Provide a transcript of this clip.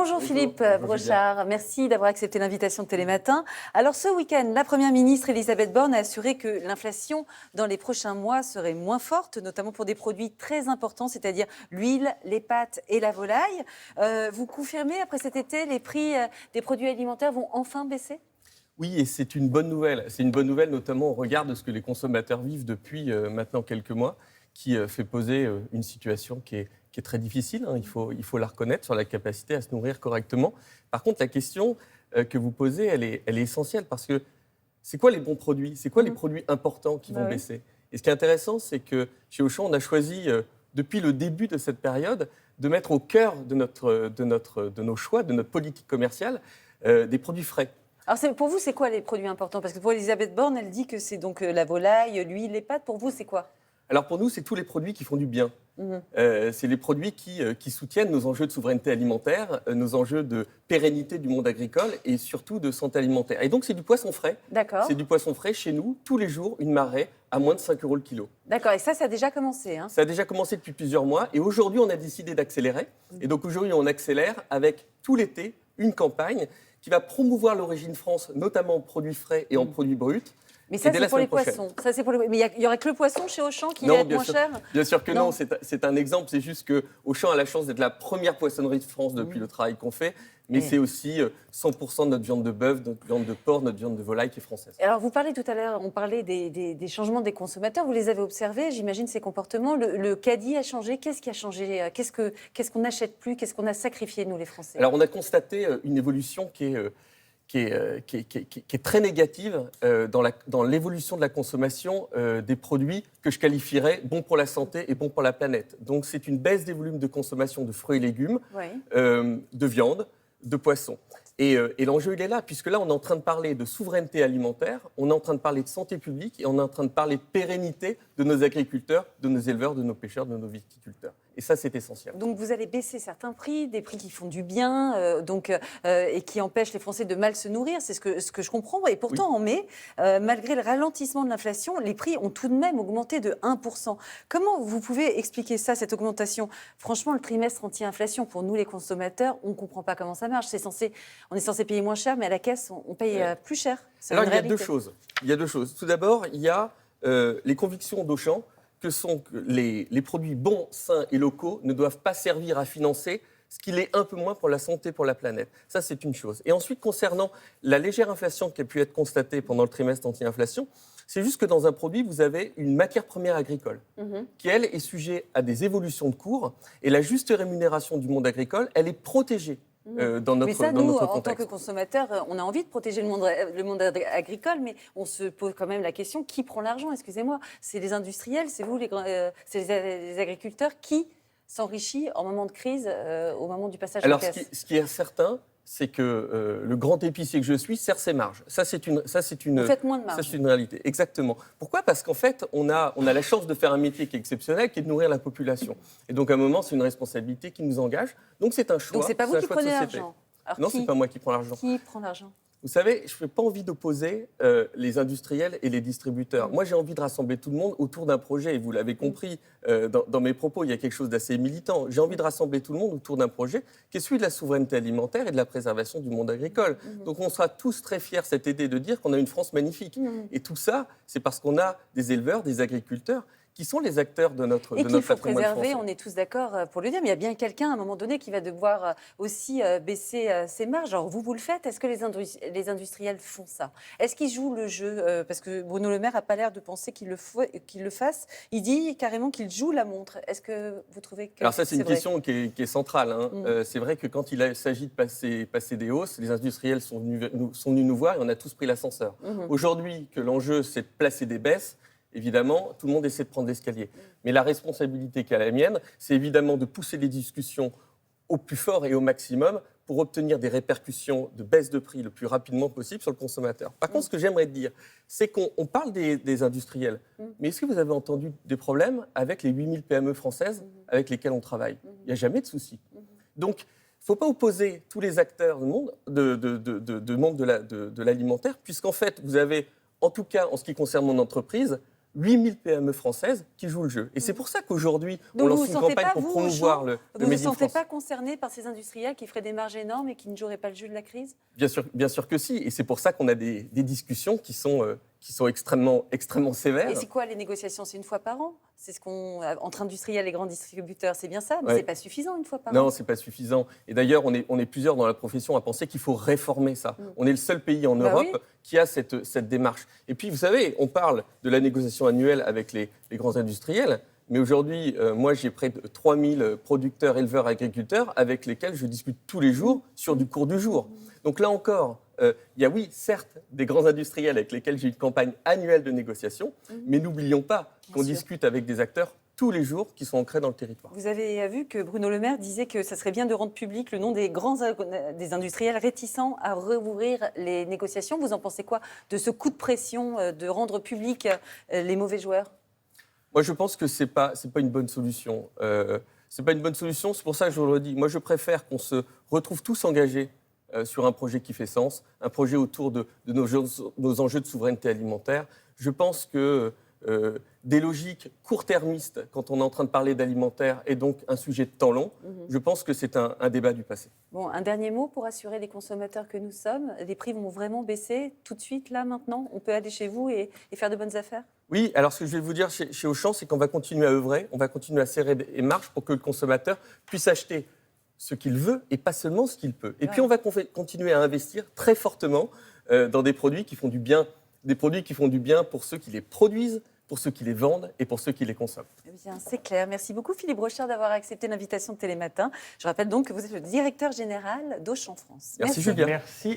Bonjour Philippe Brochard, merci d'avoir accepté l'invitation de Télématin. Alors ce week-end, la Première ministre Elisabeth Borne a assuré que l'inflation dans les prochains mois serait moins forte, notamment pour des produits très importants, c'est-à-dire l'huile, les pâtes et la volaille. Vous confirmez, après cet été, les prix des produits alimentaires vont enfin baisser ? Oui, et c'est une bonne nouvelle. C'est une bonne nouvelle notamment au regard de ce que les consommateurs vivent depuis maintenant quelques mois, qui fait poser une situation qui est très difficile, hein, il faut la reconnaître, sur la capacité à se nourrir correctement. Par contre, la question que vous posez, elle est essentielle, parce que c'est quoi les bons produits ? C'est quoi les produits importants qui vont baisser ? Et ce qui est intéressant, c'est que chez Auchan, on a choisi, depuis le début de cette période, de mettre au cœur de nos choix, de notre politique commerciale, des produits frais. Alors pour vous, c'est quoi les produits importants ? Parce que pour Elisabeth Borne, elle dit que c'est donc la volaille, l'huile, les pâtes. Pour vous, c'est quoi ? Alors pour nous, c'est tous les produits qui font du bien. C'est les produits qui soutiennent nos enjeux de souveraineté alimentaire, nos enjeux de pérennité du monde agricole et surtout de santé alimentaire. Et donc c'est du poisson frais. D'accord. C'est du poisson frais chez nous, tous les jours, une marée à moins de 5 € le kilo. D'accord, et ça a déjà commencé, hein ? Ça a déjà commencé depuis plusieurs mois et aujourd'hui on a décidé d'accélérer. Et donc aujourd'hui on accélère avec tout l'été une campagne qui va promouvoir l'origine France, notamment en produits frais et en produits bruts. Mais ça, c'est pour les poissons. Ça, c'est pour les... Mais il n'y aurait que le poisson chez Auchan qui va être moins cher ? Bien sûr que non, c'est un exemple. C'est juste que Auchan a la chance d'être la première poissonnerie de France depuis le travail qu'on fait. Mais c'est aussi 100% de notre viande de bœuf, notre viande de porc, notre viande de volaille qui est française. Alors, vous parlez tout à l'heure, on parlait des changements des consommateurs. Vous les avez observés, j'imagine, ces comportements. Le caddie a changé. Qu'est-ce qui a changé ? Qu'est-ce qu'on n'achète plus ? Qu'est-ce qu'on a sacrifié, nous, les Français ? Alors, on a constaté une évolution qui est très négative dans l'évolution de la consommation des produits que je qualifierais bons pour la santé et bons pour la planète. Donc, c'est une baisse des volumes de consommation de fruits et légumes, de viande, de poissons. Et l'enjeu, il est là, puisque là, on est en train de parler de souveraineté alimentaire, on est en train de parler de santé publique et on est en train de parler de pérennité de nos agriculteurs, de nos éleveurs, de nos pêcheurs, de nos viticulteurs. Et ça, c'est essentiel. Donc, vous allez baisser certains prix, des prix qui font du bien et qui empêchent les Français de mal se nourrir. C'est ce que je comprends. Et pourtant, en mai, malgré le ralentissement de l'inflation, les prix ont tout de même augmenté de 1%. Comment vous pouvez expliquer ça, cette augmentation ? Franchement, le trimestre anti-inflation, pour nous, les consommateurs, on ne comprend pas comment ça marche. On est censé payer moins cher, mais à la caisse, on paye plus cher. Alors, il y a deux choses. Tout d'abord, il y a les convictions d'Auchan, que sont que les produits bons, sains et locaux ne doivent pas servir à financer ce qu'il est un peu moins pour la santé, pour la planète. Ça, c'est une chose. Et ensuite, concernant la légère inflation qui a pu être constatée pendant le trimestre anti-inflation, c'est juste que dans un produit, vous avez une matière première agricole qui, elle, est sujet à des évolutions de cours. Et la juste rémunération du monde agricole, elle est protégée. Dans notre contexte. Mais ça, nous, en tant que consommateurs, on a envie de protéger le monde agricole, mais on se pose quand même la question, qui prend l'argent ? Excusez-moi, c'est les industriels, c'est vous, c'est les agriculteurs qui s'enrichissent en moment de crise, au moment du passage en caisse. Alors, ce qui est certain, c'est que le grand épicier que je suis serre ses marges. Vous faites moins de marge. Ça, c'est une réalité. Exactement. Pourquoi ? Parce qu'en fait, on a la chance de faire un métier qui est exceptionnel, qui est de nourrir la population. Et donc, à un moment, c'est une responsabilité qui nous engage. Donc, c'est un choix. Donc, c'est pas vous qui prenez l'argent ? Non, c'est pas moi qui prends l'argent. Qui prend l'argent ? Vous savez, je n'ai pas envie d'opposer les industriels et les distributeurs. Moi, j'ai envie de rassembler tout le monde autour d'un projet. Et vous l'avez compris dans mes propos, il y a quelque chose d'assez militant. J'ai envie de rassembler tout le monde autour d'un projet qui est celui de la souveraineté alimentaire et de la préservation du monde agricole. Donc, on sera tous très fiers cet été de dire qu'on a une France magnifique. Et tout ça, c'est parce qu'on a des éleveurs, des agriculteurs qui sont les acteurs de notre patrimoine français. Et qu'il faut préserver, on est tous d'accord pour le dire, mais il y a bien quelqu'un à un moment donné qui va devoir aussi baisser ses marges. Alors vous le faites, est-ce que les industriels font ça ? Est-ce qu'ils jouent le jeu ? Parce que Bruno Le Maire n'a pas l'air de penser qu'il le fasse. Il dit carrément qu'il joue la montre. Est-ce que vous trouvez que Alors ça, c'est une vrai ? question qui est centrale. C'est vrai que quand il s'agit de passer des hausses, les industriels sont venus nous voir et on a tous pris l'ascenseur. Aujourd'hui, que l'enjeu, c'est de placer des baisses, évidemment, tout le monde essaie de prendre l'escalier. Mais la responsabilité qui est la mienne, c'est évidemment de pousser les discussions au plus fort et au maximum pour obtenir des répercussions de baisse de prix le plus rapidement possible sur le consommateur. Par contre, ce que j'aimerais dire, c'est qu'on parle des industriels, mais est-ce que vous avez entendu des problèmes avec les 8000 PME françaises avec lesquelles on travaille ? Il n'y a jamais de souci. Donc, il ne faut pas opposer tous les acteurs du monde de l'alimentaire, puisqu'en fait, vous avez, en tout cas en ce qui concerne mon entreprise, 8000 PME françaises qui jouent le jeu. Et c'est pour ça qu'aujourd'hui, on Donc, lance une campagne pour promouvoir le vous ne Made vous in sentez France. pas concerné par ces industriels qui feraient des marges énormes et qui ne joueraient pas le jeu de la crise? Bien sûr que si. Et c'est pour ça qu'on a des discussions qui sont extrêmement sévères. Et c'est quoi les négociations? C'est une fois par an? C'est ce qu'on entre industriels et grands distributeurs, c'est bien ça? Mais Ouais. c'est pas suffisant une fois par an. Non, c'est pas suffisant. Et d'ailleurs, on est plusieurs dans la profession à penser qu'il faut réformer ça. On est le seul pays en Bah Europe oui. qui a cette démarche. Et puis, vous savez, on parle de la négociation annuelle avec les grands industriels. Mais aujourd'hui, moi, j'ai près de 3000 producteurs, éleveurs, agriculteurs avec lesquels je discute tous les jours sur du cours du jour. Donc là encore, il y a, oui, certes, des grands industriels avec lesquels j'ai une campagne annuelle de négociation, mais n'oublions pas qu'on sûr. discute avec des acteurs tous les jours qui sont ancrés dans le territoire. Vous avez vu que Bruno Le Maire disait que ça serait bien de rendre public le nom des des industriels réticents à rouvrir les négociations. Vous en pensez quoi de ce coup de pression de rendre public les mauvais joueurs? Moi, je pense que c'est pas une bonne solution. C'est pas une bonne solution. C'est pour ça que je vous le dis. Moi, je préfère qu'on se retrouve tous engagés sur un projet qui fait sens, un projet autour de nos enjeux de souveraineté alimentaire. Je pense que des logiques court-termistes, quand on est en train de parler d'alimentaire, est donc un sujet de temps long. Je pense que c'est un débat du passé. Bon, un dernier mot pour assurer les consommateurs que nous sommes. Les prix vont vraiment baisser tout de suite, là, maintenant? On peut aller chez vous et faire de bonnes affaires? Oui, alors ce que je vais vous dire chez Auchan, c'est qu'on va continuer à œuvrer, on va continuer à serrer des marges pour que le consommateur puisse acheter ce qu'il veut et pas seulement ce qu'il peut. Et puis on va continuer à investir très fortement dans des produits qui font du bien, pour ceux qui les produisent, pour ceux qui les vendent et pour ceux qui les consomment. Eh bien, c'est clair. Merci beaucoup Philippe Brochard d'avoir accepté l'invitation de Télématin. Je rappelle donc que vous êtes le directeur général d'Auchan France. Merci Julien. Merci.